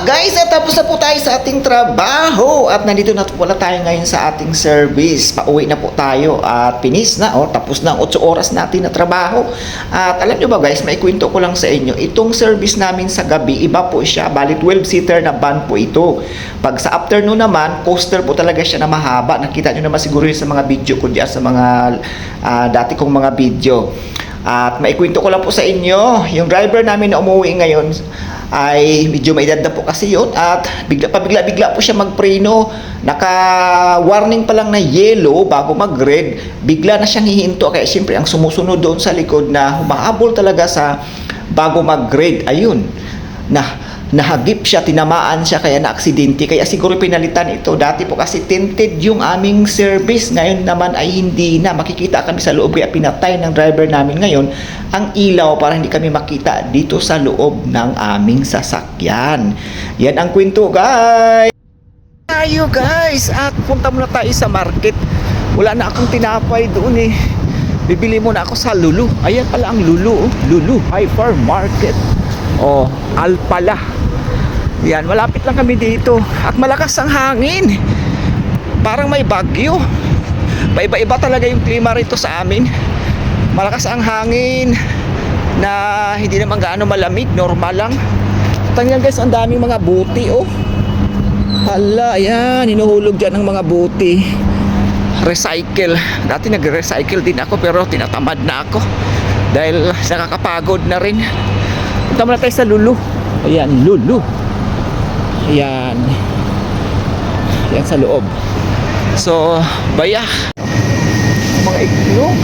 Guys, tapos na po tayo sa ating trabaho at nandito na po pala tayo ngayon sa ating service. Pauwi na po tayo at finish na, tapos na ang 8 oras natin na trabaho. At alam nyo ba guys, may kwento ko lang sa inyo, itong service namin sa gabi, iba po siya, bali 12-seater na van po ito. Pag sa afternoon naman, coaster po talaga siya na mahaba. Nakita nyo naman siguro yun sa mga video ko diyan, sa mga dati kong mga video. At maikwento ko lang po sa inyo, yung driver namin na umuwi ngayon ay medyo may edad na po kasi yun at bigla po siya magpreno. Naka-warning pa lang na yellow bago mag-red, bigla na siyang hihinto. Kaya siyempre ang sumusunod doon sa likod na humahabol talaga sa bago mag-red, ayun, nahagip siya, tinamaan siya, kaya na-aksidente. Kaya siguro pinalitan ito. Dati po kasi tinted yung aming service, ngayon naman ay hindi na. Makikita kami sa loob, kaya pinatay ng driver namin ngayon ang ilaw para hindi kami makita dito sa loob ng aming sasakyan. Yan ang kwento guys. Tayo guys, at punta muna tayo sa market. Wala na akong tinapay doon eh. Bibili muna ako sa Lulu. Ayan pala ang Lulu, Lulu Hypermarket. Alpala. Yan, malapit lang kami dito. At malakas ang hangin. Parang may bagyo. Paiba-iba talaga yung klima rito sa amin. Malakas ang hangin na hindi naman gaano malamig, normal lang. Tingnan guys, ang daming mga buti Hala, ayan, hinuhulog dyan ng mga buti. Recycle. Dati nag-recycle din ako pero tinatamad na ako dahil nakakapagod na rin. Punta muna tayo sa Lulu. Ayan, Lulu. Ayan. Ayan sa loob. So, baya. Mga itlog.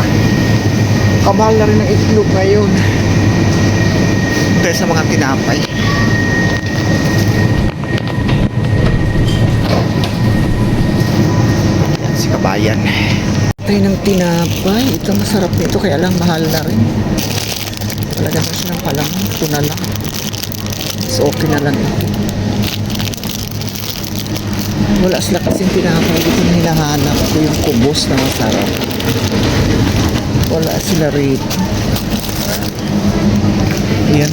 Kamahal na rin ang itlog ngayon. Tayo sa mga tinapay. Ayan, si kabayan. Tayo ng tinapay. Ito masarap nito kaya lang mahal na rin. Talaga na siya ng palang. Ito na lang. So okay na lang ito. Wala sila kasing tinapay dito na hinahanap ko, yung kubos na masarap. Wala sila rito. Ayan.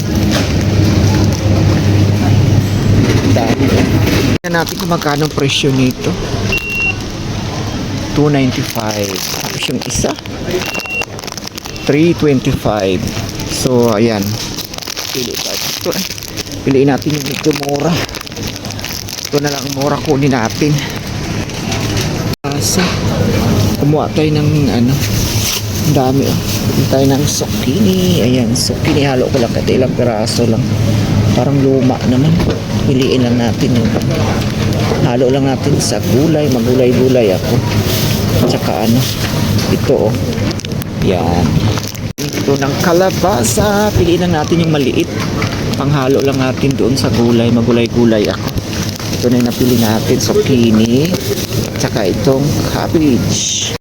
Dami. Tingnan natin kung magkano ang presyo nito. $2.95. Tapos yung isa $3.25. So ayan, piliin natin yung ito mura. Ito na lang mura, kunin natin. So kumuha tayo ng ang dami kunin tayo ng zucchini. Ayan, zucchini, halo ko lang kasi ilang piraso lang, parang luma naman. Piliin lang natin yung halo lang natin sa gulay. Magulay-gulay ako. Tsaka ito yan. Ito ng kalabasa, piliin lang natin yung maliit, panghalo lang natin doon sa gulay. Magulay-gulay ako. Ito na yung napili natin, zucchini, tsaka itong cabbage.